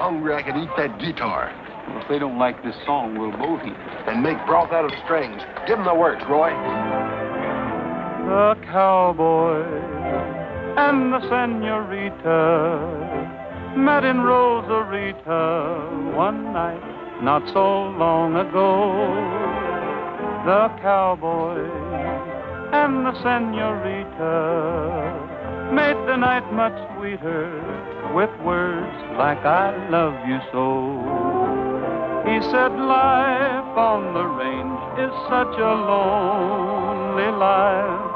hungry I could eat that guitar. Well, if they don't like this song, we'll both eat it. And make broth out of strings. Give them the works, Roy. The cowboy and the senorita met in Rosarita one night not so long ago. The cowboy and the senorita made the night much sweeter with words like I love you so. He said life on the range is such a lonely life.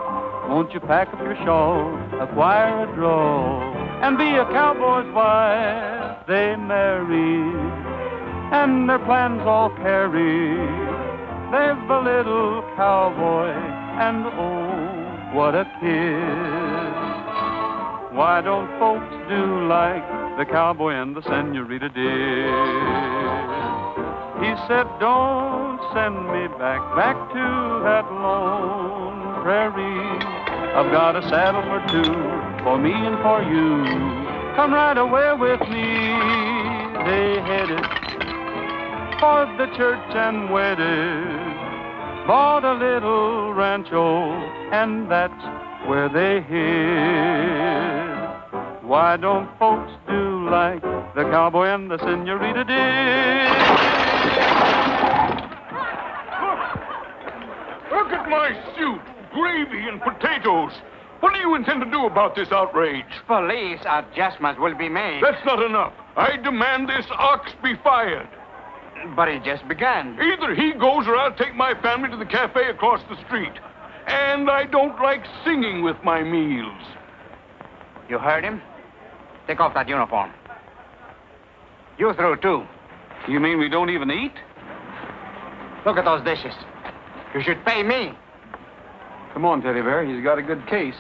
Won't you pack up your shawl, acquire a draw, and be a cowboy's wife? They married, and their plans all carried. They've a little cowboy, and oh, what a kid. Why don't folks do like the cowboy and the senorita did? He said, don't send me back to that lone prairie. I've got a saddle or two for me and for you. Come right away with me. They headed for the church and wedded. Bought a little rancho, and that's where they hid. Why don't folks do like the cowboy and the senorita did? Look at my suit, gravy and potatoes. What do you intend to do about this outrage? Police adjustments will be made. That's not enough. I demand this ox be fired. But it just began. Either he goes or I'll take my family to the cafe across the street. And I don't like singing with my meals. You heard him? Take off that uniform. You through, too. You mean we don't even eat? Look at those dishes. You should pay me. Come on, Teddy Bear. He's got a good case.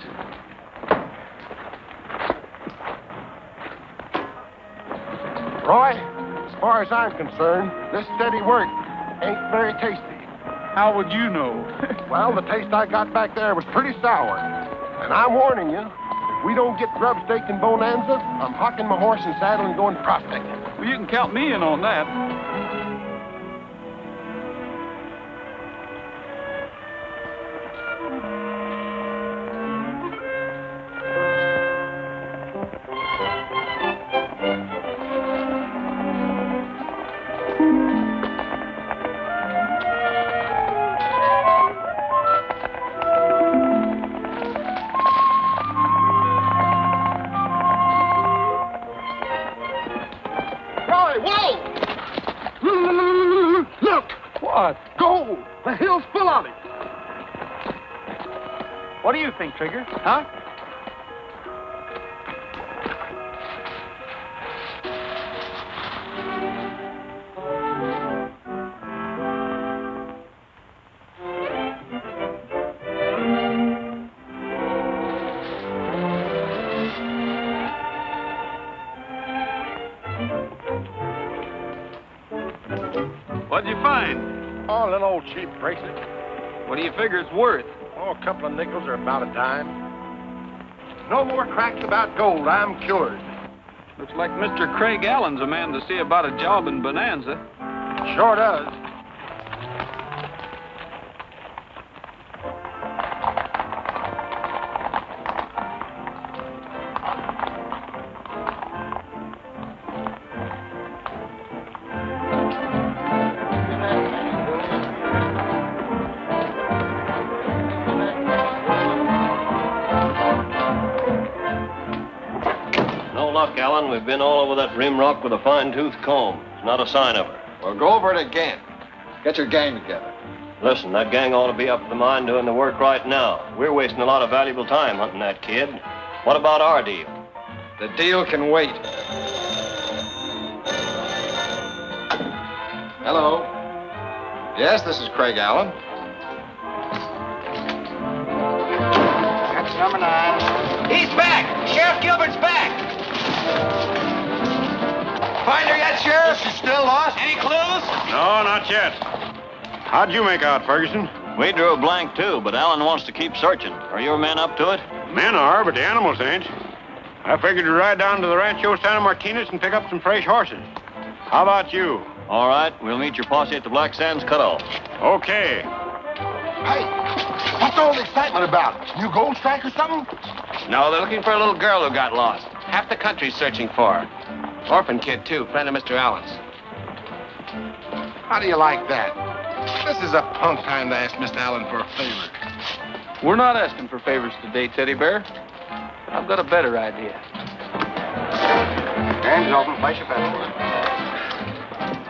Roy, as far as I'm concerned, this steady work ain't very tasty. How would you know? Well, the taste I got back there was pretty sour. And I'm warning you, if we don't get grub steak in Bonanza, I'm hocking my horse and saddle and going prospecting. Well, you can count me in on that. Gold! The hill's full of it. What do you think, Trigger? Huh? What'd you find? Oh, a little old cheap bracelet. What do you figure it's worth? Oh, a couple of nickels or about a dime. No more cracks about gold. I'm cured. Looks like Mr. Craig Allen's a man to see about a job in Bonanza. Sure does. Allen, we've been all over that rim rock with a fine-tooth comb. There's not a sign of her. Well, go over it again. Get your gang together. Listen, that gang ought to be up at the mine doing the work right now. We're wasting a lot of valuable time hunting that kid. What about our deal? The deal can wait. Hello. Yes, this is Craig Allen. That's number 9. He's back! Sheriff Gilbert's back! Find her yet, Sheriff? Is she still lost? Any clues? No, not yet. How'd you make out, Ferguson? We drew a blank, too, but Allen wants to keep searching. Are your men up to it? Men are, but the animals ain't. I figured to ride down to the Rancho Santa Martinez and pick up some fresh horses. How about you? All right, we'll meet your posse at the Black Sands cutoff. Okay. Hey, what's all the excitement about? New gold strike or something? No, they're looking for a little girl who got lost. Half the country's searching for her. Orphan kid, too, friend of Mr. Allen's. How do you like that? This is a punk time to ask Mr. Allen for a favor. We're not asking for favors today, Teddy Bear. But I've got a better idea. Hands open, place your pedal.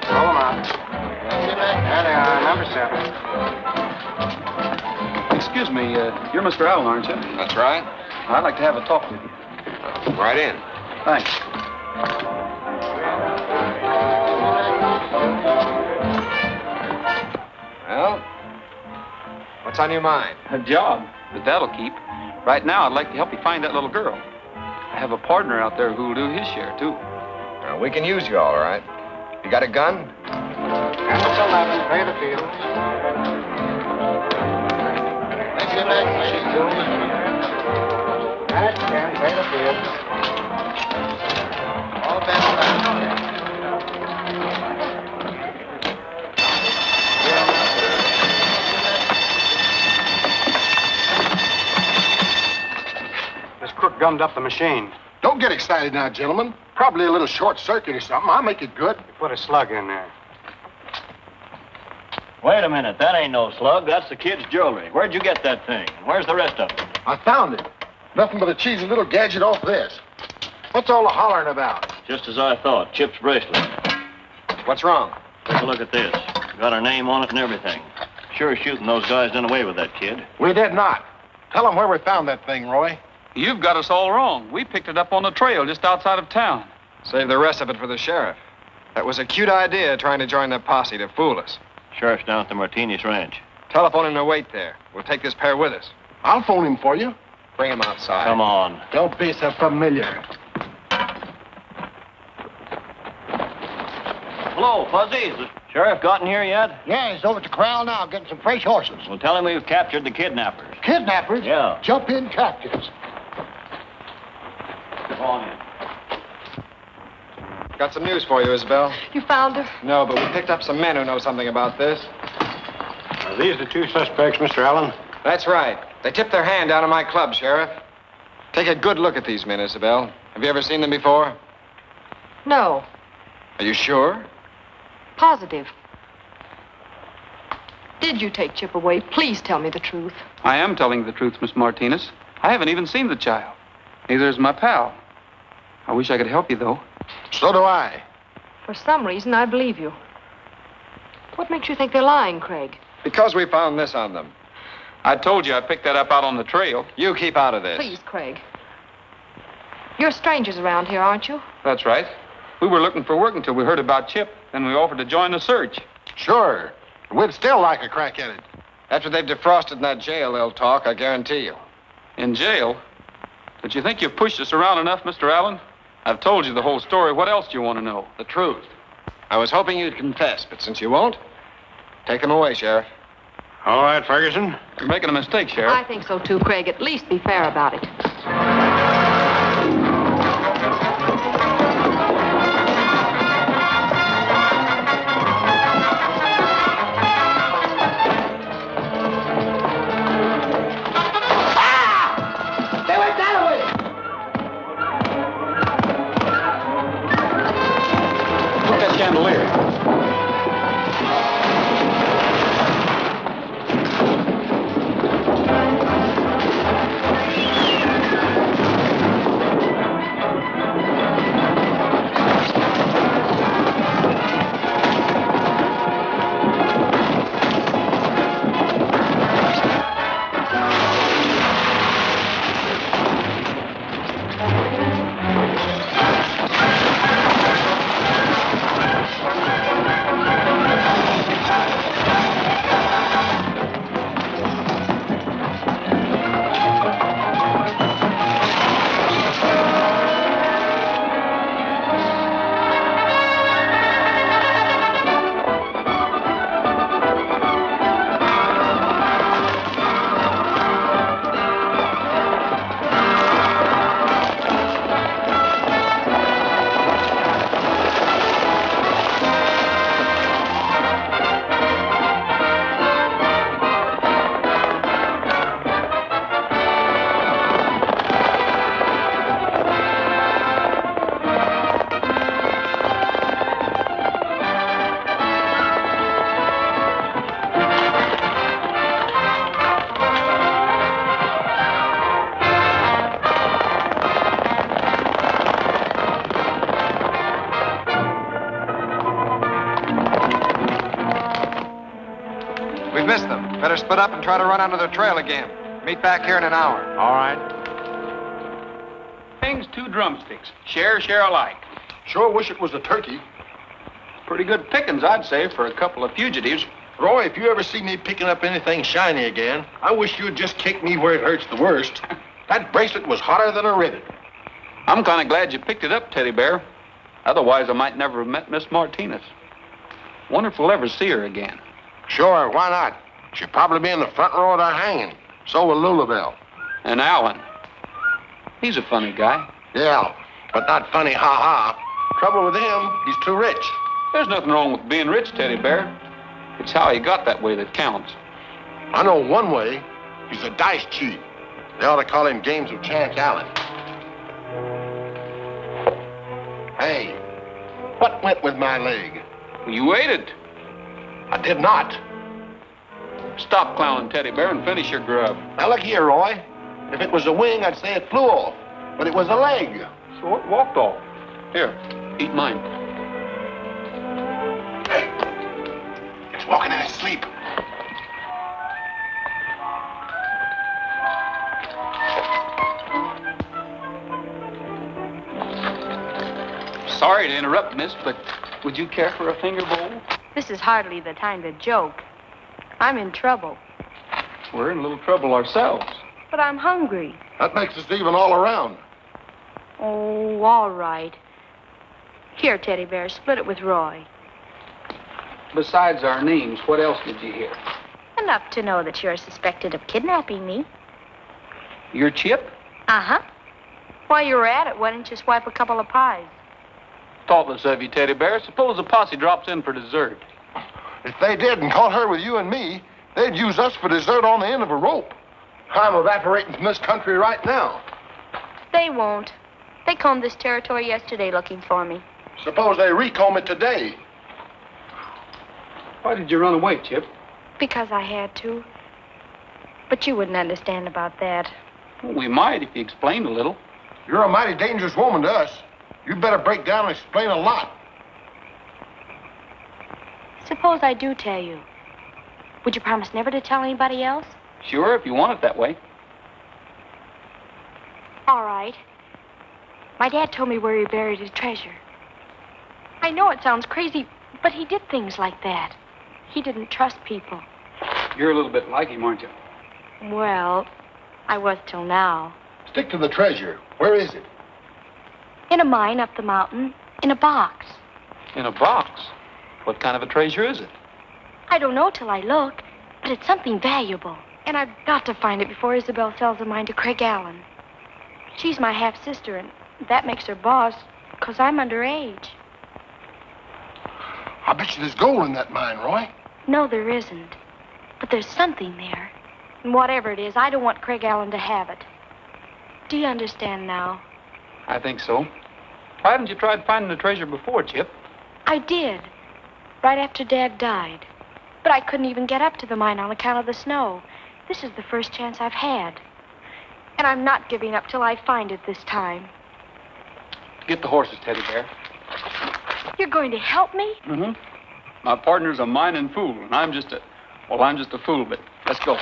Roll them out. There they are, number 7. Excuse me, you're Mr. Allen, aren't you? That's right. I'd like to have a talk with you. Right in. Thanks. Well, what's on your mind? A job, but that'll keep. Right now, I'd like to help you find that little girl. I have a partner out there who'll do his share, too. Well, we can use you all right. You got a gun? That's 11, pay the field. Let's get back to sheet, gentlemen. That's 10, pay the field. All best back. This crook gummed up the machine. Don't get excited now, gentlemen. Probably a little short circuit or something. I'll make it good. Put a slug in there. Wait a minute, that ain't no slug. That's the kid's jewelry. Where'd you get that thing? And where's the rest of it? I found it. Nothing but a cheesy little gadget off this. What's all the hollering about? Just as I thought, Chip's bracelet. What's wrong? Take a look at this. Got our name on it and everything. Sure as shooting those guys done away with that kid. We did not. Tell them where we found that thing, Roy. You've got us all wrong. We picked it up on the trail just outside of town. Save the rest of it for the sheriff. That was a cute idea, trying to join the posse to fool us. Sheriff's down at the Martinez Ranch. Telephone him to wait there. We'll take this pair with us. I'll phone him for you. Bring him outside. Come on. Don't be so familiar. Hello, Fuzzy. Is the sheriff gotten here yet? Yeah, he's over at the corral now getting some fresh horses. Well, tell him we've captured the kidnappers. Kidnappers? Yeah. Jump in captives. Go on in. Got some news for you, Isabel. You found her? No, but we picked up some men who know something about this. Are these the two suspects, Mr. Allen? That's right. They tipped their hand down at my club, Sheriff. Take a good look at these men, Isabel. Have you ever seen them before? No. Are you sure? Positive. Did you take Chip away? Please tell me the truth. I am telling the truth, Miss Martinez. I haven't even seen the child. Neither is my pal. I wish I could help you, though. So do I. For some reason, I believe you. What makes you think they're lying, Craig? Because we found this on them. I told you I picked that up out on the trail. You keep out of this. Please, Craig. You're strangers around here, aren't you? That's right. We were looking for work until we heard about Chip. Then we offered to join the search. Sure. We'd still like a crack at it. After they've defrosted in that jail, they'll talk, I guarantee you. In jail? Don't you think you've pushed us around enough, Mr. Allen? I've told you the whole story. What else do you want to know? The truth. I was hoping you'd confess, but since you won't, take them away, Sheriff. All right, Ferguson. You're making a mistake, Sheriff. I think so, too, Craig. At least be fair about it. better split up and try to run onto the trail again. Meet back here in an hour. All right. Wings, 2 drumsticks. Share alike. Sure wish it was a turkey. Pretty good pickings, I'd say, for a couple of fugitives. Roy, if you ever see me picking up anything shiny again, I wish you'd just kick me where it hurts the worst. That bracelet was hotter than a rivet. I'm kind of glad you picked it up, Teddy Bear. Otherwise, I might never have met Miss Martinez. Wonder if we'll ever see her again. Sure, why not? She'll probably be in the front row of the hanging. So will Lulabelle. And Alan. He's a funny guy. Yeah, but not funny ha-ha. Trouble with him, he's too rich. There's nothing wrong with being rich, Teddy Bear. It's how he got that way that counts. I know one way. He's a dice chief. They ought to call him Games of Chance Allen. Hey, what went with my leg? You waited. I did not. Stop clowning, Teddy Bear, and finish your grub. Now look here, Roy. If it was a wing, I'd say it flew off. But it was a leg. So it walked off. Here, eat mine. Hey, it's walking in his sleep. Sorry to interrupt, miss, but would you care for a finger bowl? This is hardly the time to joke. I'm in trouble, We're in a little trouble ourselves. but I'm hungry. That makes us even all around. Oh, all right. Here, Teddy Bear, split it with Roy. Besides our names, what else did you hear? Enough to know that you're suspected of kidnapping me. Your Chip? Uh-huh. While you were at it, why didn't you swipe a couple of pies? Thoughtless of you, Teddy Bear. Suppose the posse drops in for dessert. If they did and caught her with you and me, they'd use us for dessert on the end of a rope. I'm evaporating from this country right now. They won't. They combed this territory yesterday looking for me. Suppose they recomb it today. Why did you run away, Chip? Because I had to. But you wouldn't understand about that. Well, we might if you explained a little. You're a mighty dangerous woman to us. You'd better break down and explain a lot. Suppose I do tell you. Would you promise never to tell anybody else? Sure, if you want it that way. All right. My dad told me where he buried his treasure. I know it sounds crazy, but he did things like that. He didn't trust people. You're a little bit like him, aren't you? Well, I was till now. Stick to the treasure. Where is it? In a mine up the mountain, in a box. In a box? What kind of a treasure is it? I don't know till I look, but it's something valuable. And I've got to find it before Isabel sells the mine to Craig Allen. She's my half-sister, and that makes her boss, because I'm underage. I bet you there's gold in that mine, Roy. No, there isn't. But there's something there. And whatever it is, I don't want Craig Allen to have it. Do you understand now? I think so. Why haven't you tried finding the treasure before, Chip? I did. Right after Dad died. But I couldn't even get up to the mine on account of the snow. This is the first chance I've had. And I'm not giving up till I find it this time. Get the horses, Teddy Bear. You're going to help me? Mm-hmm. My partner's a mining fool, and I'm just a fool, but let's go.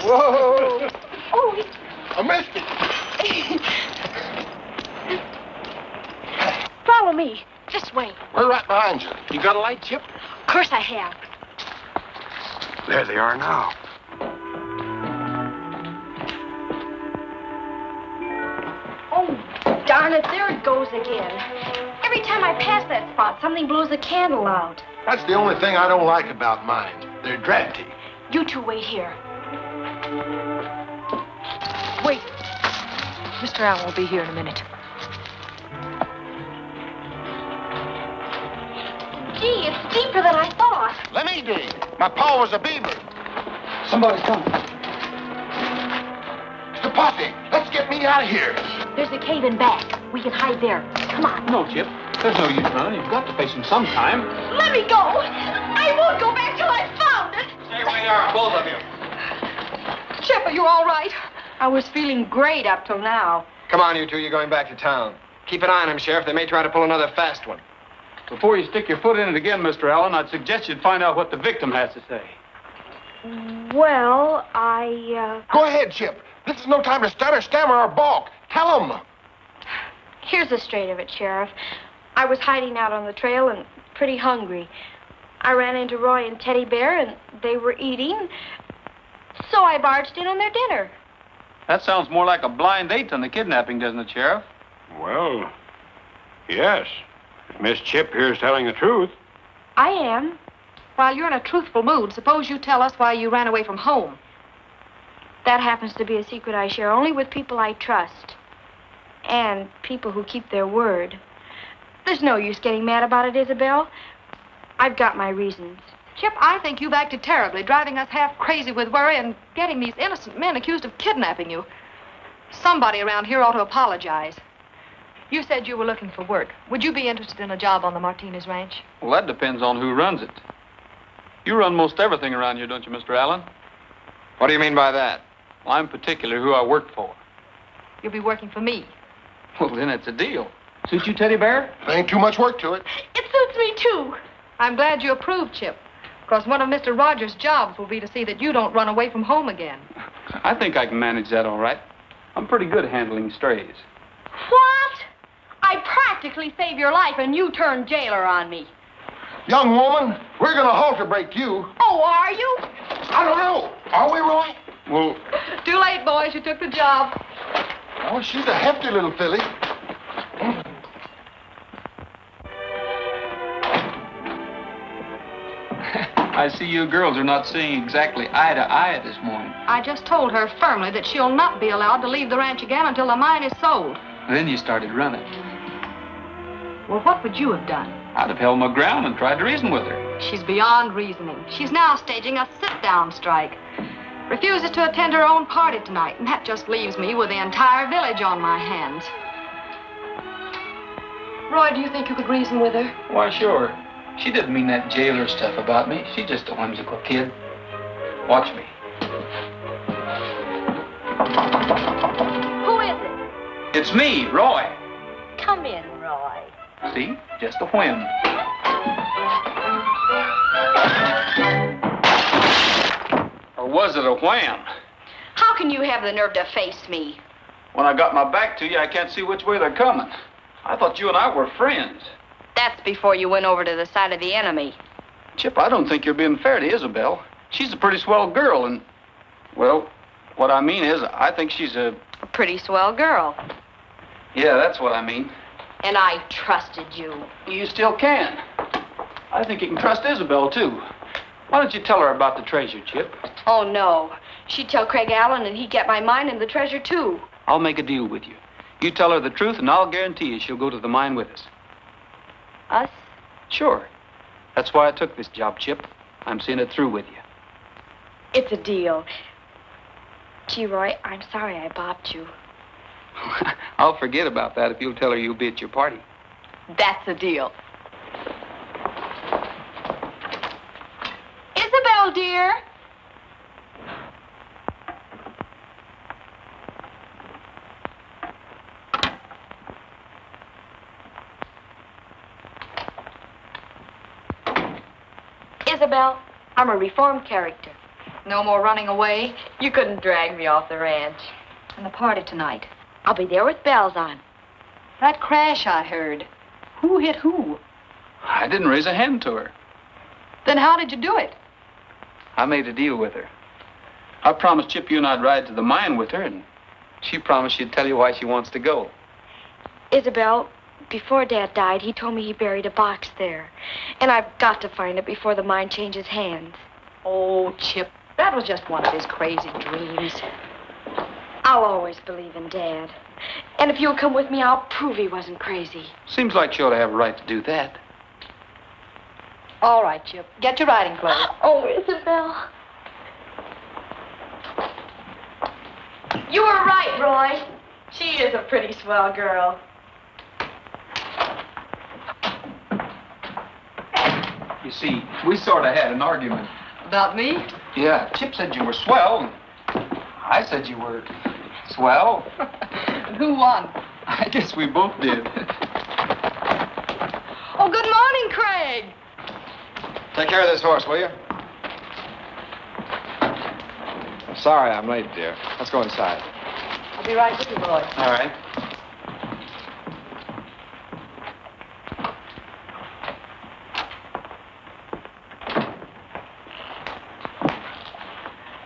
Whoa! Oh, I missed it. follow me. This way. We're right behind you. You got a light, Chip? Of course I have. There they are now. Oh, darn it. There it goes again. Every time I pass that spot, something blows a candle out. That's the only thing I don't like about mines. They're drafty. You two wait here. Wait. Mr. Allen will be here in a minute. Gee, it's deeper than I thought. Let me dig. My pa was a beaver. Somebody's coming. It's the posse. Let's get me out of here. There's a cave in back. We can hide there. Come on. No, Chip. There's no use running. You've got to face him sometime. Let me go. I won't go back till I've found it. Stay where you are, both of you. Chip, are you all right? I was feeling great up till now. Come on, you two. You're going back to town. Keep an eye on him, Sheriff. They may try to pull another fast one. Before you stick your foot in it again, Mr. Allen, I'd suggest you'd find out what the victim has to say. Well, Go ahead, Chip. This is no time to stutter, stammer, or balk. Tell them. Here's the straight of it, Sheriff. I was hiding out on the trail and pretty hungry. I ran into Roy and Teddy Bear, and they were eating, so I barged in on their dinner. That sounds more like a blind date than the kidnapping, doesn't it, Sheriff? Well, yes. If Miss Chip here's telling the truth. I am. While you're in a truthful mood, suppose you tell us why you ran away from home. That happens to be a secret I share only with people I trust. And people who keep their word. There's no use getting mad about it, Isabel. I've got my reasons. Chip, I think you've acted terribly, driving us half crazy with worry and getting these innocent men accused of kidnapping you. Somebody around here ought to apologize. You said you were looking for work. Would you be interested in a job on the Martinez Ranch? Well, that depends on who runs it. You run most everything around here, don't you, Mr. Allen? What do you mean by that? Well, I'm particular who I work for. You'll be working for me. Well, then it's a deal. Suit you, Teddy Bear? There ain't too much work to it. It suits me, too. I'm glad you approve, Chip. Because one of Mr. Rogers' jobs will be to see that you don't run away from home again. I think I can manage that all right. I'm pretty good handling strays. What? I practically saved your life, and you turned jailer on me. Young woman, we're going to halter break you. Oh, are you? I don't know. Are we, Roy? Well, Too late, boys. You took the job. Oh, she's a hefty little filly. I see you girls are not seeing exactly eye to eye this morning. I just told her firmly that she'll not be allowed to leave the ranch again until the mine is sold. Then you started running. Well, what would you have done? I'd have held my ground and tried to reason with her. She's beyond reasoning. She's now staging a sit-down strike. Refuses to attend her own party tonight, and that just leaves me with the entire village on my hands. Roy, do you think you could reason with her? Why, sure. She didn't mean that jailer stuff about me. She's just a whimsical kid. Watch me. Who is it? It's me, Roy. Come in, Roy. See? Just a whim. Or was it a wham? How can you have the nerve to face me? When I got my back to you, I can't see which way they're coming. I thought you and I were friends. That's before you went over to the side of the enemy. Chip, I don't think you're being fair to Isabel. She's a pretty swell girl, and, well, what I mean is, I think she's a pretty swell girl. Yeah, that's what I mean. And I trusted you. You still can. I think you can trust Isabel, too. Why don't you tell her about the treasure, Chip? Oh, no. She'd tell Craig Allen, and he'd get my mine and the treasure, too. I'll make a deal with you. You tell her the truth, and I'll guarantee you she'll go to the mine with us. Us? Sure. That's why I took this job, Chip. I'm seeing it through with you. It's a deal. Gee, Roy, I'm sorry I bopped you. I'll forget about that if you'll tell her you'll be at your party. That's a deal. Isabel, dear. Isabel, I'm a reformed character. No more running away. You couldn't drag me off the ranch. And the party tonight. I'll be there with bells on. That crash I heard. Who hit who? I didn't raise a hand to her. Then how did you do it? I made a deal with her. I promised Chip you and I'd ride to the mine with her, and she promised she'd tell you why she wants to go. Isabel, before Dad died, he told me he buried a box there. And I've got to find it before the mine changes hands. Oh, Chip, that was just one of his crazy dreams. I'll always believe in Dad. And if you'll come with me, I'll prove he wasn't crazy. Seems like she ought to have a right to do that. All right, Chip. Get your riding clothes. Oh, Isabel. You were right, Roy. She is a pretty swell girl. You see, we sort of had an argument. About me? Yeah, Chip said you were swell. I said you were swell. And who won? I guess we both did. Oh, good morning, Craig. Take care of this horse, will you? Sorry I'm late, dear. Let's go inside. I'll be right with you, boy. All right.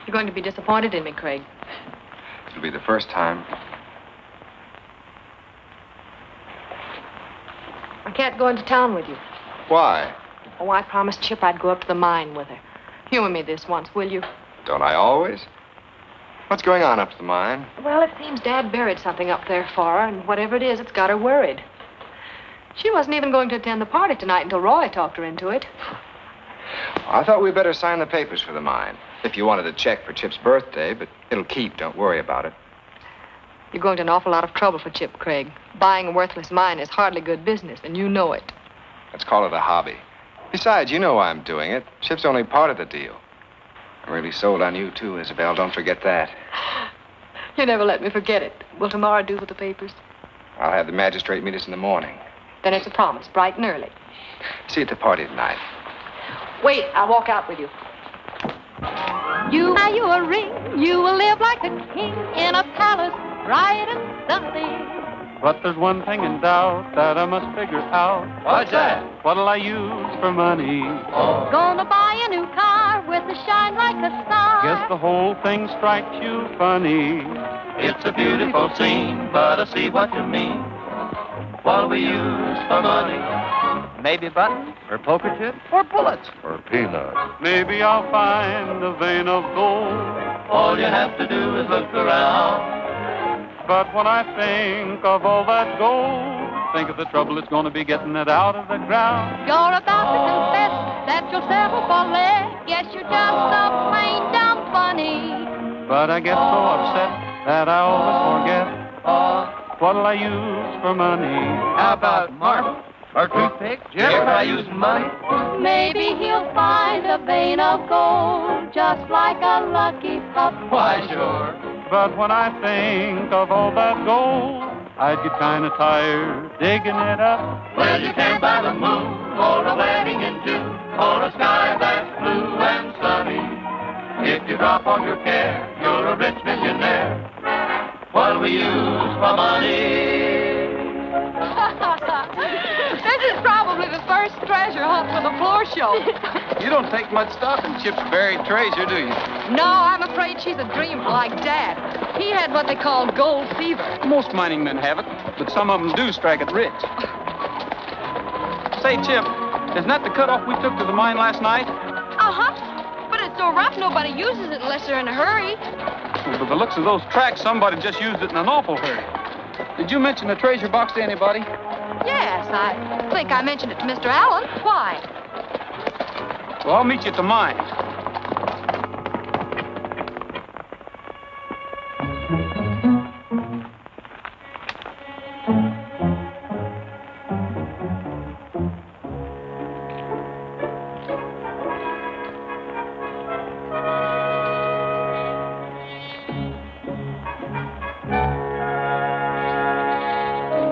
You're going to be disappointed in me, Craig. It'll be the first time. I can't go into town with you. Why? Oh, I promised Chip I'd go up to the mine with her. Humor me this once, will you? Don't I always? What's going on up to the mine? Well, it seems Dad buried something up there for her, and whatever it is, it's got her worried. She wasn't even going to attend the party tonight until Roy talked her into it. I thought we'd better sign the papers for the mine. If you wanted a check for Chip's birthday, but it'll keep. Don't worry about it. You're going to an awful lot of trouble for Chip, Craig. Buying a worthless mine is hardly good business, and you know it. Let's call it a hobby. Besides, you know why I'm doing it. Chip's only part of the deal. I'm really sold on you, too, Isabel. Don't forget that. You never let me forget it. Will tomorrow do with the papers? I'll have the magistrate meet us in the morning. Then it's a promise, bright and early. See you at the party tonight. Wait, I'll walk out with you. You buy you a ring, you will live like a king in a palace bright and sunny. But there's one thing in doubt that I must figure out. What's that? What'll I use for money? Gonna buy a new car with a shine like a star. Guess the whole thing strikes you funny. It's a beautiful scene, but I see what you mean. What'll we use for money? Maybe buttons, or poker chips, or bullets. Or peanuts. Maybe I'll find a vein of gold. All you have to do is look around. But when I think of all that gold, think of the trouble it's going to be getting it out of the ground. You're about to confess that you'll settle for less. Guess you're just a plain dumb funny. But I get so upset that I always forget. What'll I use for money? How about marble? Or toothpick? If I use money? Maybe he'll find a vein of gold, just like a lucky pup. Why, sure. But when I think of all that gold, I'd get kind of tired digging it up. Well, you can buy the moon, or a wedding in June, or a sky that's blue and sunny. If you drop all your care, you're a rich millionaire. What'll we use for money? This is probably the first treasure hunt for the floor show. You don't take much stock in Chip's buried treasure, do you? No, I'm afraid she's a dreamer like Dad. He had what they call gold fever. Most mining men have it, but some of them do strike it rich. Say, Chip, isn't that the cutoff we took to the mine last night? Uh-huh. But it's so rough, nobody uses it unless they're in a hurry. Well, by the looks of those tracks, somebody just used it in an awful hurry. Did you mention the treasure box to anybody? Yes, I think I mentioned it to Mr. Allen. Why? Well, I'll meet you at the mine.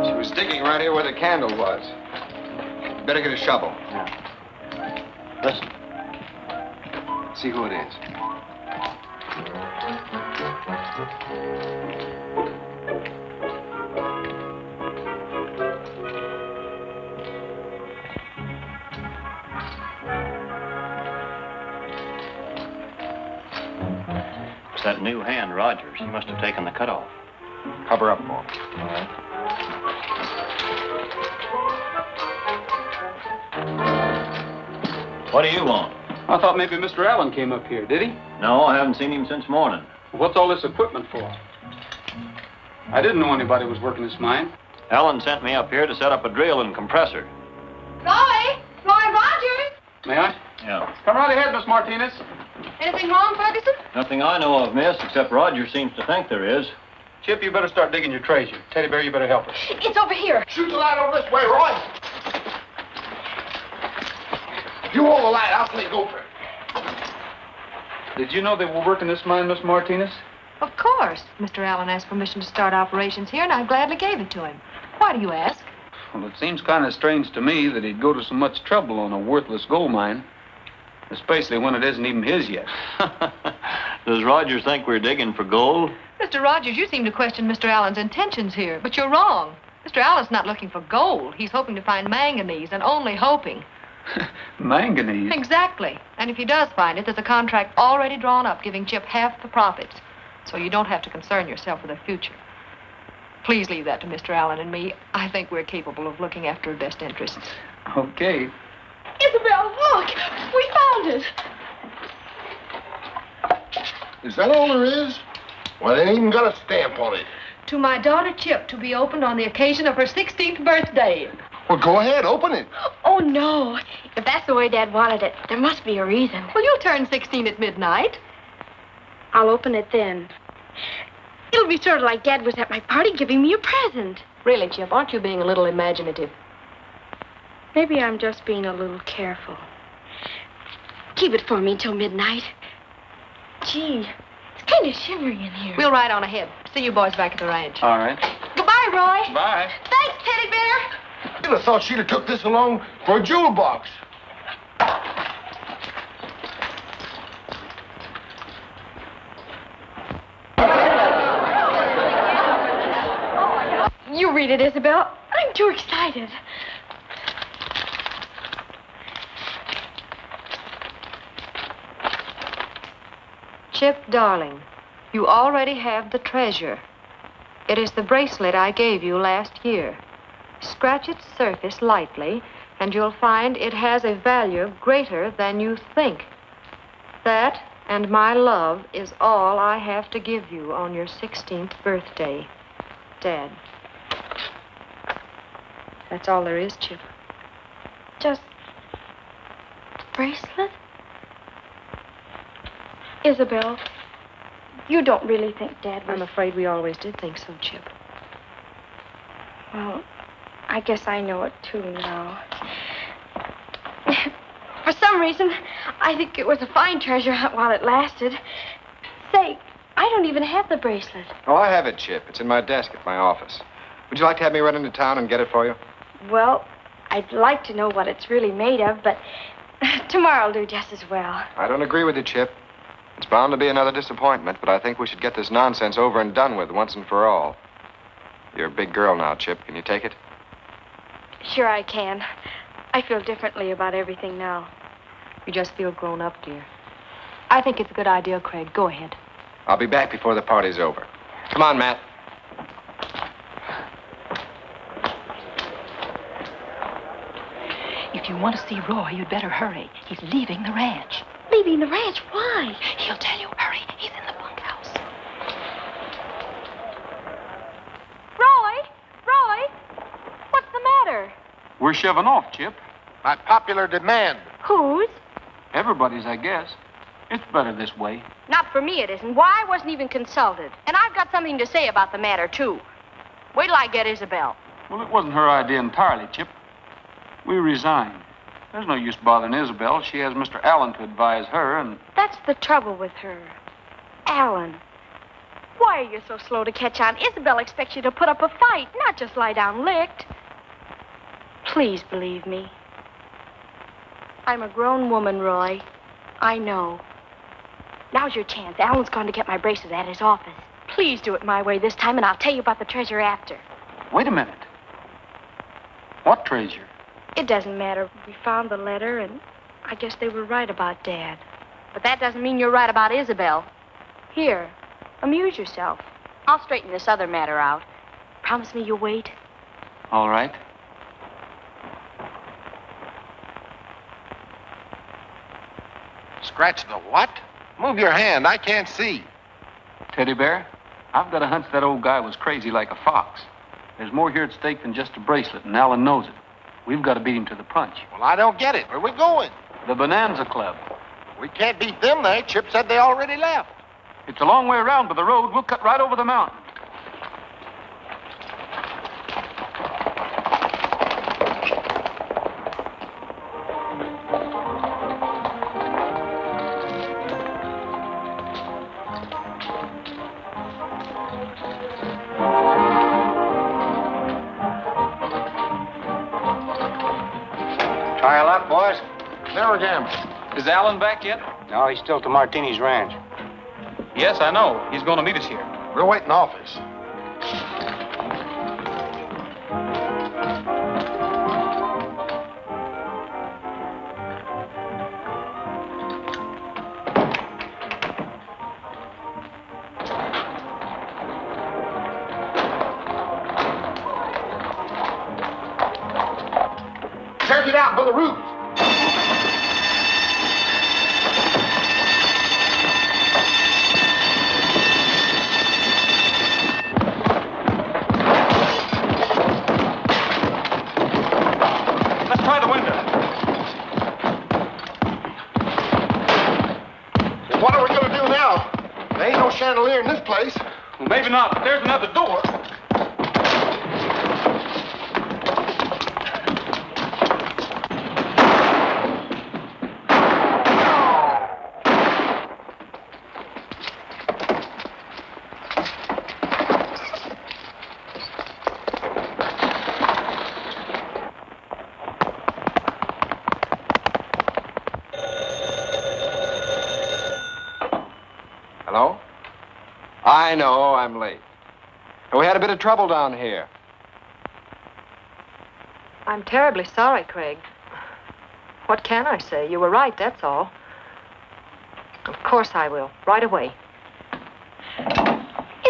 She was digging right here where the candle was. Better get a shovel. Listen. See who it is. It's that new hand, Rogers. He must have taken the cutoff. Cover up for him. All right. What do you want? I thought maybe Mr. Allen came up here, did he? No, I haven't seen him since morning. What's all this equipment for? I didn't know anybody was working this mine. Allen sent me up here to set up a drill and compressor. Roy! Roy Rogers! May I? Yeah. Come right ahead, Miss Martinez. Anything wrong, Ferguson? Nothing I know of, miss, except Roger seems to think there is. Chip, you better start digging your treasure. Teddy Bear, you better help us. It's over here. Shoot the light over this way, Roy. You hold the light. I'll take over. Did you know they were working this mine, Miss Martinez? Of course. Mr. Allen asked permission to start operations here, and I gladly gave it to him. Why do you ask? Well, it seems kind of strange to me that he'd go to so much trouble on a worthless gold mine, especially when it isn't even his yet. Does Rogers think we're digging for gold? Mr. Rogers, you seem to question Mr. Allen's intentions here, but you're wrong. Mr. Allen's not looking for gold. He's hoping to find manganese, and only hoping. Manganese? Exactly. And if he does find it, there's a contract already drawn up giving Chip half the profits. So you don't have to concern yourself with the future. Please leave that to Mr. Allen and me. I think we're capable of looking after her best interests. Okay. Isabel, look! We found it! Is that all there is? Well, it ain't even got a stamp on it. To my daughter Chip, to be opened on the occasion of her 16th birthday. Well, go ahead, open it. Oh, no. If that's the way Dad wanted it, there must be a reason. Well, you'll turn 16 at midnight. I'll open it then. It'll be sort of like Dad was at my party giving me a present. Really, Chip, aren't you being a little imaginative? Maybe I'm just being a little careful. Keep it for me till midnight. Gee, it's kind of shimmery in here. We'll ride on ahead. See you boys back at the ranch. All right. Goodbye, Roy. Bye. Thanks, Teddy Bear. You'd have thought she'd have took this along for a jewel box. You read it, Isabel. I'm too excited. Chip, darling, you already have the treasure. It is the bracelet I gave you last year. Scratch its surface lightly, and you'll find it has a value greater than you think. That and my love is all I have to give you on your 16th birthday, Dad. That's all there is, Chip. Just the bracelet? Isabel, you don't really think Dad was... I'm afraid we always did think so, Chip. Well, I guess I know it too now. For some reason, I think it was a fine treasure hunt while it lasted. Say, I don't even have the bracelet. Oh, I have it, Chip. It's in my desk at my office. Would you like to have me run into town and get it for you? Well, I'd like to know what it's really made of, but tomorrow will do just as well. I don't agree with you, Chip. It's bound to be another disappointment, but I think we should get this nonsense over and done with once and for all. You're a big girl now, Chip. Can you take it? Sure I can. I feel differently about everything now. You just feel grown up, dear. I think it's a good idea, Craig. Go ahead. I'll be back before the party's over. Come on, Matt. If you want to see Roy, you'd better hurry. He's leaving the ranch. Leaving the ranch? Why? He'll tell you. Hurry. He's in the bunkhouse. Roy! What's the matter? We're shoving off, Chip. By popular demand. Whose? Everybody's, I guess. It's better this way. Not for me, it isn't. Why? I wasn't even consulted. And I've got something to say about the matter, too. Wait till I get Isabel. Well, it wasn't her idea entirely, Chip. We resigned. There's no use bothering Isabel. She has Mr. Allen to advise her, and... That's the trouble with her. Allen. Why are you so slow to catch on? Isabel expects you to put up a fight, not just lie down licked. Please believe me. I'm a grown woman, Roy. I know. Now's your chance. Allen's going to get my bracelet at his office. Please do it my way this time, and I'll tell you about the treasure after. Wait a minute. What treasure? It doesn't matter. We found the letter, and I guess they were right about Dad. But that doesn't mean you're right about Isabel. Here, amuse yourself. I'll straighten this other matter out. Promise me you'll wait. All right. Scratch the what? Move your hand. I can't see. Teddy Bear, I've got a hunch that old guy was crazy like a fox. There's more here at stake than just a bracelet, and Allen knows it. We've got to beat him to the punch. Well, I don't get it. Where are we going? The Bonanza Club. We can't beat them there. Chip said they already left. It's a long way around by the road. We'll cut right over the mountain. luck, boys. Never gamble. Is Allen back yet? No, he's still to Martini's ranch. Yes, I know. He's going to meet us here. We'll wait in office. Check it out for the roof. Let's try the window. What are we going to do now? There ain't no chandelier in this place. Well, maybe not, but there's another door. Hello? I know, I'm late. We had a bit of trouble down here. I'm terribly sorry, Craig. What can I say? You were right, that's all. Of course I will. Right away.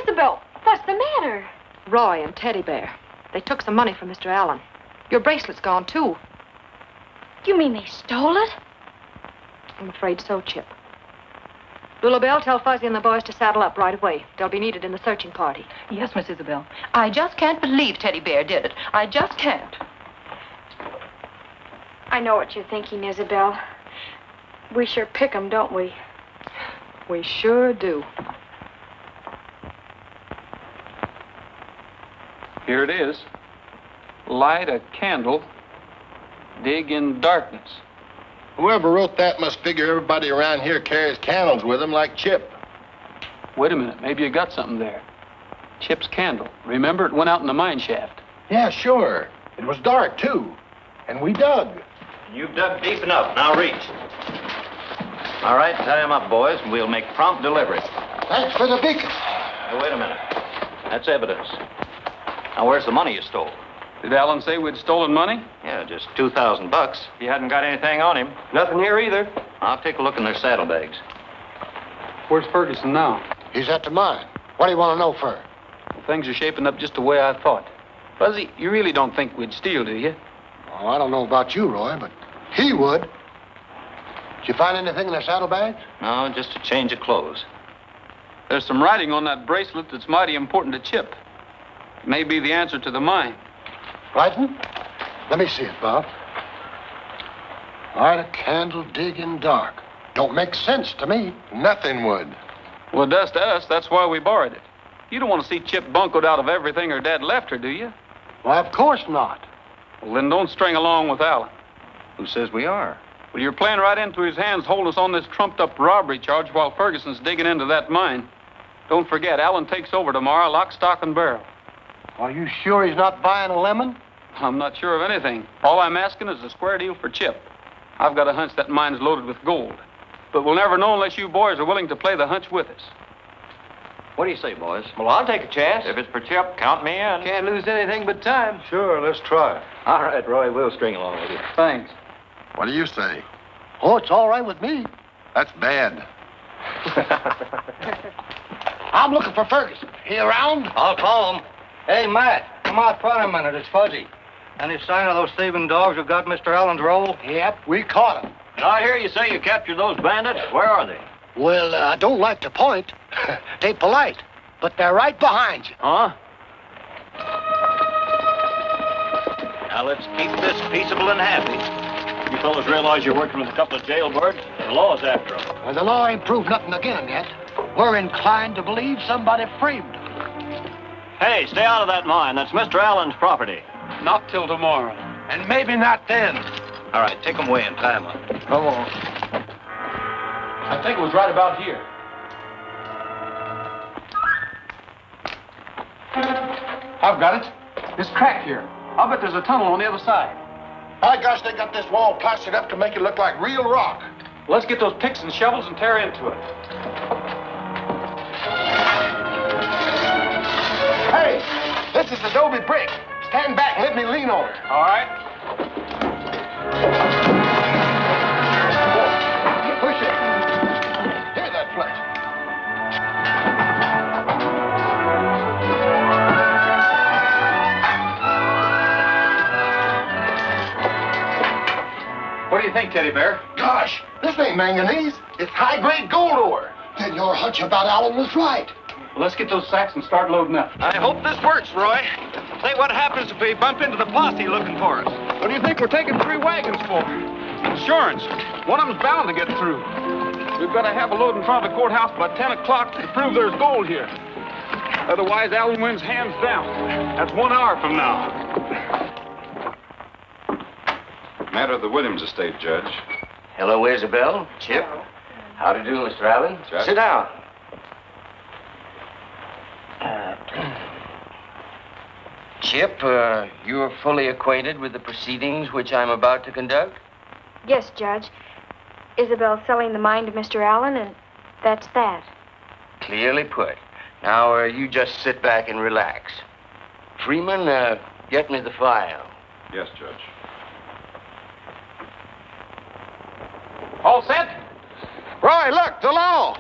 Isabel, what's the matter? Roy and Teddy Bear. They took some money from Mr. Allen. Your bracelet's gone, too. You mean they stole it? I'm afraid so, Chip. Lulabelle, tell Fuzzy and the boys to saddle up right away. They'll be needed in the searching party. Yes, Miss Isabel. I just can't believe Teddy Bear did it. I just can't. I know what you're thinking, Isabel. We sure pick 'em, don't we? We sure do. Here it is. Light a candle, dig in darkness. Whoever wrote that must figure everybody around here carries candles with them like Chip. Wait a minute, maybe you got something there. Chip's candle. Remember, it went out in the mine shaft. Yeah, sure. It was dark, too. And we dug. You've dug deep enough. Now reach. All right, tie him up, boys, and we'll make prompt delivery. Thanks for the beacon. Now, wait a minute. That's evidence. Now, where's the money you stole? Did Allen say we'd stolen money? Yeah, just $2,000. He hadn't got anything on him. Nothing here either. I'll take a look in their saddlebags. Where's Ferguson now? He's at the mine. What do you want to know, Fur? Things are shaping up just the way I thought. Fuzzy, you really don't think we'd steal, do you? Oh, I don't know about you, Roy, but he would. Did you find anything in their saddlebags? No, just a change of clothes. There's some writing on that bracelet that's mighty important to Chip. It may be the answer to the mine. Writing? Let me see it, Bob. Light a candle, dig in dark. Don't make sense to me. Nothing would. Well, it does to us. That's why we borrowed it. You don't want to see Chip buncoed out of everything her dad left her, do you? Why, of course not. Well, then don't string along with Allen. Who says we are? Well, you're playing right into his hands, holding us on this trumped-up robbery charge while Ferguson's digging into that mine. Don't forget, Allen takes over tomorrow, lock, stock, and barrel. Are you sure he's not buying a lemon? I'm not sure of anything. All I'm asking is a square deal for Chip. I've got a hunch that mine's loaded with gold. But we'll never know unless you boys are willing to play the hunch with us. What do you say, boys? Well, I'll take a chance. If it's for Chip, count me in. Can't lose anything but time. Sure, let's try. All right, Roy, we'll string along with you. Thanks. What do you say? Oh, it's all right with me. That's bad. I'm looking for Ferguson. He around? I'll call him. Hey, Matt, come out front a minute. It's Fuzzy. Any sign of those thieving dogs who got Mr. Allen's roll? Yep, we caught him. Did I hear you say you captured those bandits? Where are they? Well, I don't like to point. They polite, but they're right behind you. Huh? Now let's keep this peaceable and happy. You fellas realize you're working with a couple of jailbirds? The law's after them. Well, the law ain't proved nothing again yet. We're inclined to believe somebody framed them. Hey, stay out of that mine. That's Mr. Allen's property. Not till tomorrow. And maybe not then. All right, take them away and tie them up. Come on. I think it was right about here. I've got it. This crack here. I'll bet there's a tunnel on the other side. By gosh, they got this wall plastered up to make it look like real rock. Let's get those picks and shovels and tear into it. Hey, this is adobe brick. Stand back and let me lean on it. All right. Push it. Hear that flex. What do you think, Teddy Bear? Gosh, this ain't manganese. It's high-grade gold ore. Then your hunch about Allen was right. Well, let's get those sacks and start loading up. I hope this works, Roy. Say, what happens if we bump into the posse looking for us? What do you think we're taking 3 wagons for? Insurance. One of them's bound to get through. We've got to have a load in front of the courthouse by 10 o'clock to prove there's gold here. Otherwise, Allen wins hands down. That's 1 hour from now. Matter of the Williams estate, Judge. Hello, Isabel. Chip. How do you do, Mr. Allen? Judge. Sit down. Chip, you're fully acquainted with the proceedings which I'm about to conduct? Yes, Judge. Isabel's selling the mine to Mr. Allen, and that's that. Clearly put. Now, you just sit back and relax. Freeman, get me the file. Yes, Judge. All set? Roy, look, the law.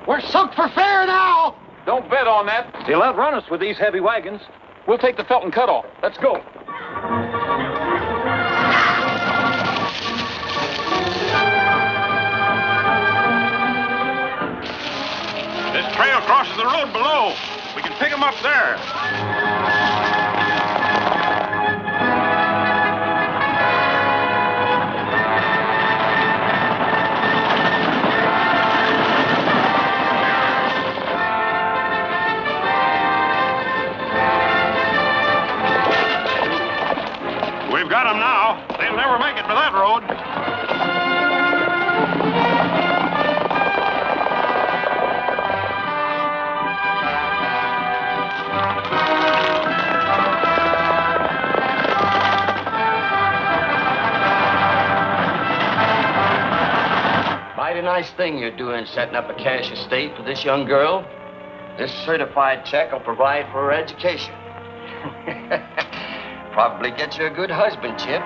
We're sunk for fair now. Don't bet on that. They'll outrun us with these heavy wagons. We'll take the Felton cutoff. Let's go. This trail crosses the road below. We can pick them up there. We've got them now. They'll never make it for that road. Mighty nice thing you're doing, setting up a cash estate for this young girl. This certified check will provide for her education. Probably get you a good husband, Chip.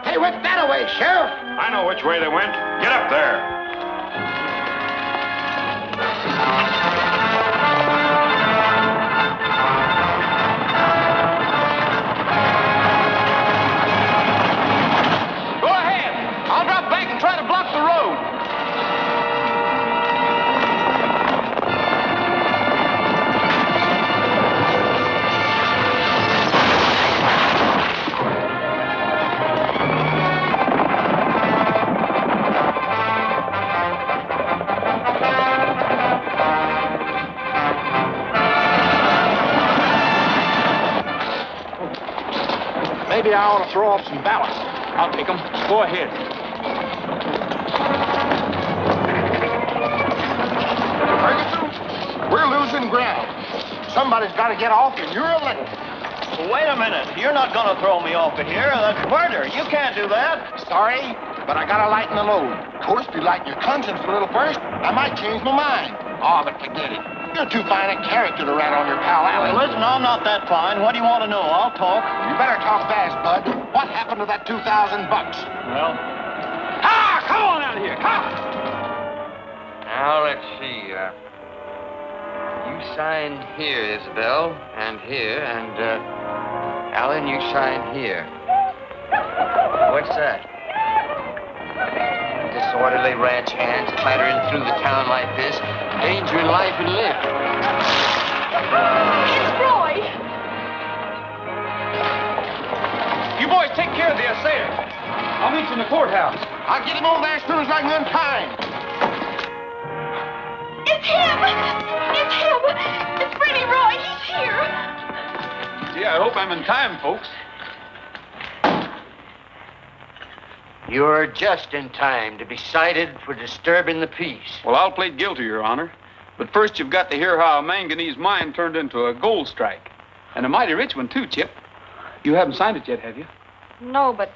They went that way, Sheriff. I know which way they went. Get up there. Go ahead. I'll drop back and try to block the road. Maybe I ought to throw off some ballast. I'll take them. Go ahead. Ferguson, we're losing ground. Somebody's got to get off, and you're elected. Well, wait a minute. You're not going to throw me off of here. That's murder. You can't do that. Sorry, but I got to lighten the load. Of course, if you lighten your conscience a little first, I might change my mind. Oh, but forget it. You're too fine a character to rat on your pal Allen. Well, listen, I'm not that fine. What do you want to know? I'll talk. You better talk fast, Bud. What happened to that $2,000? Well, come on out of here. Come. Now, let's see. You sign here, Isabel, and here, and, Alan, you sign here. What's that? Disorderly ranch hands clattering through the town like this, danger in life and limb. It's Roy. You boys take care of the affair. I'll meet you in the courthouse. I'll get him over there as soon as I can untie him. him! It's him! It's Freddie Roy! He's here! Gee, I hope I'm in time, folks. You're just in time to be cited for disturbing the peace. Well, I'll plead guilty, Your Honor. But first, you've got to hear how a manganese mine turned into a gold strike. And a mighty rich one, too, Chip. You haven't signed it yet, have you? No, but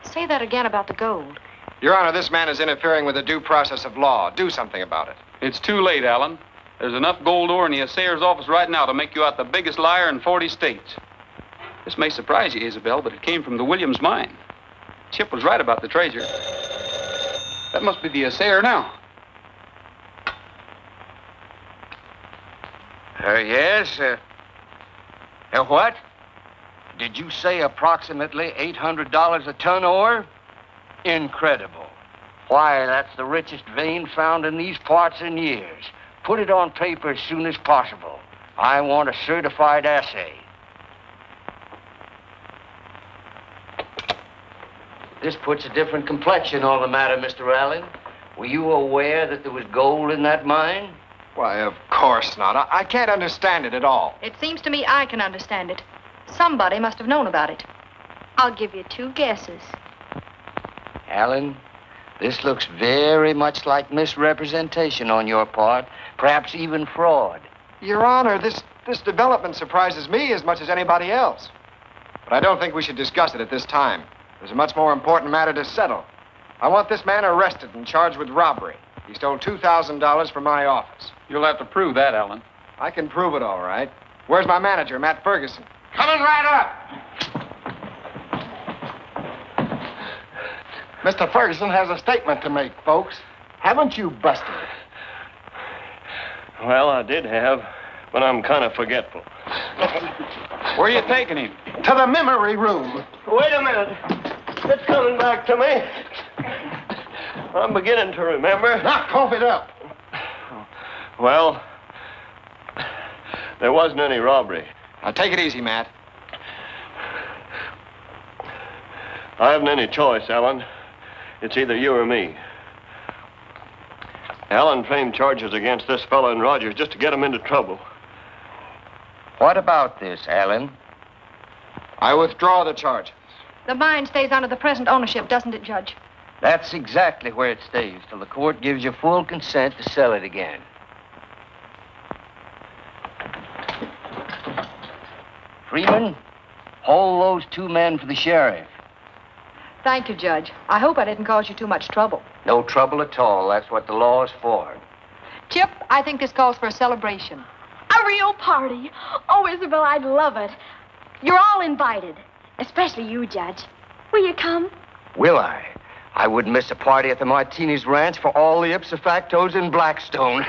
say that again about the gold. Your Honor, this man is interfering with the due process of law. Do something about it. It's too late, Allen. There's enough gold ore in the assayer's office right now to make you out the biggest liar in 40 states. This may surprise you, Isabel, but it came from the Williams mine. Chip was right about the treasure. That must be the assayer now. Yes. What? Did you say approximately $800 a ton ore? Incredible. Why, that's the richest vein found in these parts in years. Put it on paper as soon as possible. I want a certified assay. This puts a different complexion on the matter, Mr. Allen. Were you aware that there was gold in that mine? Why, of course not. I can't understand it at all. It seems to me I can understand it. Somebody must have known about it. I'll give you 2 guesses. Allen, this looks very much like misrepresentation on your part, perhaps even fraud. Your Honor, this development surprises me as much as anybody else. But I don't think we should discuss it at this time. There's a much more important matter to settle. I want this man arrested and charged with robbery. He stole $2,000 from my office. You'll have to prove that, Allen. I can prove it all right. Where's my manager, Matt Ferguson? Coming right up. Mr. Ferguson has a statement to make, folks. Haven't you busted it? Well, I did have, but I'm kind of forgetful. Where are you taking him? To the memory room. Wait a minute. It's coming back to me. I'm beginning to remember. Now, cough it up. Well, there wasn't any robbery. Now, take it easy, Matt. I haven't any choice, Alan. It's either you or me. Alan framed charges against this fellow and Rogers just to get him into trouble. What about this, Allen? I withdraw the charges. The mine stays under the present ownership, doesn't it, Judge? That's exactly where it stays till the court gives you full consent to sell it again. Freeman, hold those 2 men for the sheriff. Thank you, Judge. I hope I didn't cause you too much trouble. No trouble at all. That's what the law is for. Chip, I think this calls for a celebration. A real party. Oh, Isabel, I'd love it. You're all invited. Especially you, Judge. Will you come? Will I? I wouldn't miss a party at the Martinez Ranch for all the ipsa factos in Blackstone.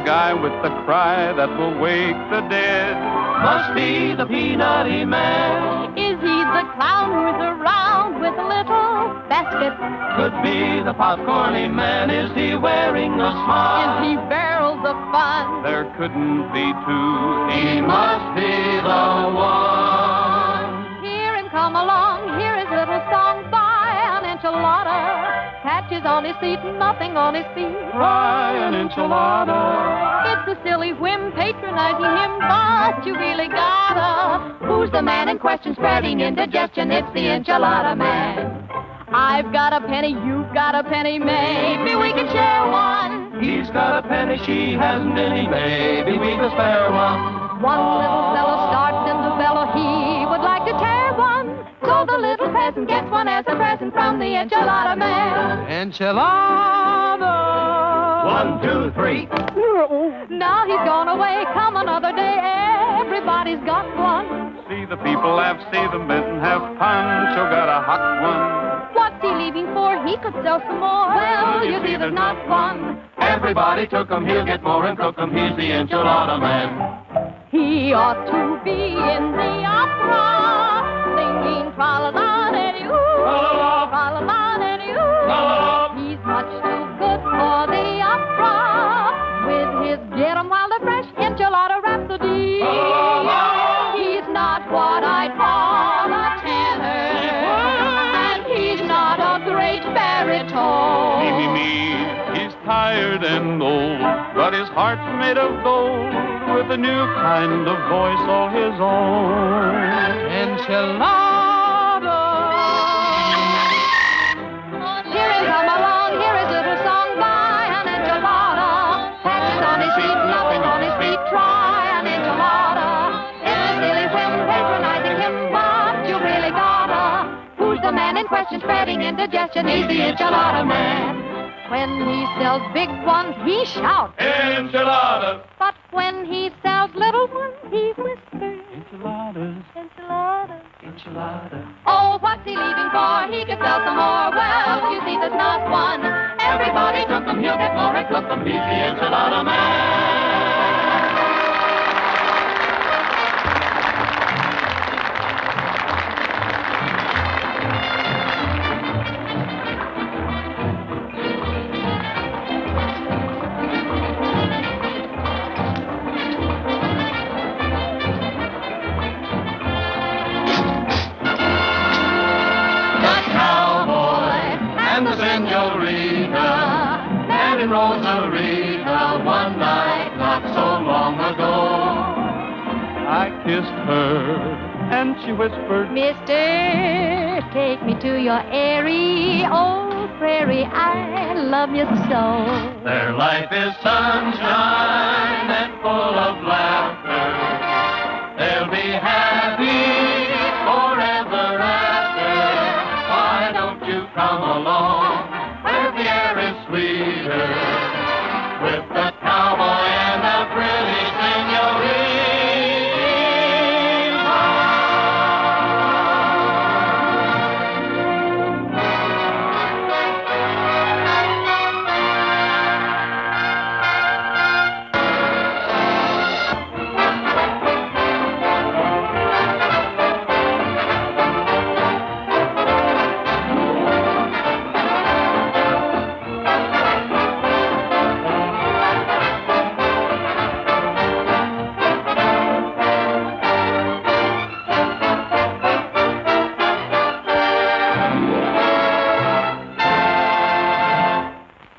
guy with the cry that will wake the dead. Must be the peanutty man. Is he the clown who's around with a little basket? Could be the popcorny man. Is he wearing a smile? Is he barrels of fun? There couldn't be two. He must be the one. Hear him come along, hear his little song by an enchilada. Patches on his seat, nothing on his feet. Cry an enchilada. It's a silly whim patronizing him, but you really gotta. Who's the man in question spreading indigestion? It's the enchilada man. I've got a penny, you've got a penny, maybe we can share one. He's got a penny, she hasn't any, maybe we can spare one. One little fellow starts in the bellow, he would like to tear one. So the little peasant gets one as a present from the enchilada man. Enchilada. 1, 2, 3. Now he's gone away, come another day, everybody's got one. See the people laugh, see the men have Pancho got a hot one. What's he leaving for? He could sell some more. Well, you see, there's not one. Everybody took him, he'll get more and cook him. He's the enchilada man. He ought to be in the opera, singing tra-la-la-la-dee-oo, tra-la-la-la-dee-oo. He's much too good for the opera, with his get 'em while they're fresh enchilada rhapsody. He's not what I'd call a tenor, and he's not a great baritone. Me. He's tired and old, but his heart's made of gold, with a new kind of voice all his own. Enchilada. Hear him come along, hear his little song by an enchilada. Patches on his feet, nothing on his feet, try an enchilada. It's a silly whim patronizing him, but you really gotta. Who's the man in question spreading indigestion? He's the enchilada man. When he sells big ones, he shouts, Enchilada. but when he sells little ones, he whispers, Enchiladas. enchilada. Enchilada. Oh, what's he leaving for? He could sell some more. Well, you see, there's not one. Everybody took them, he'll get more and cook them. He's the enchilada man. And the Senorita, and Rosarita, one night not so long ago. I kissed her, and she whispered, Mister, take me to your airy old prairie. I love you so. Their life is sunshine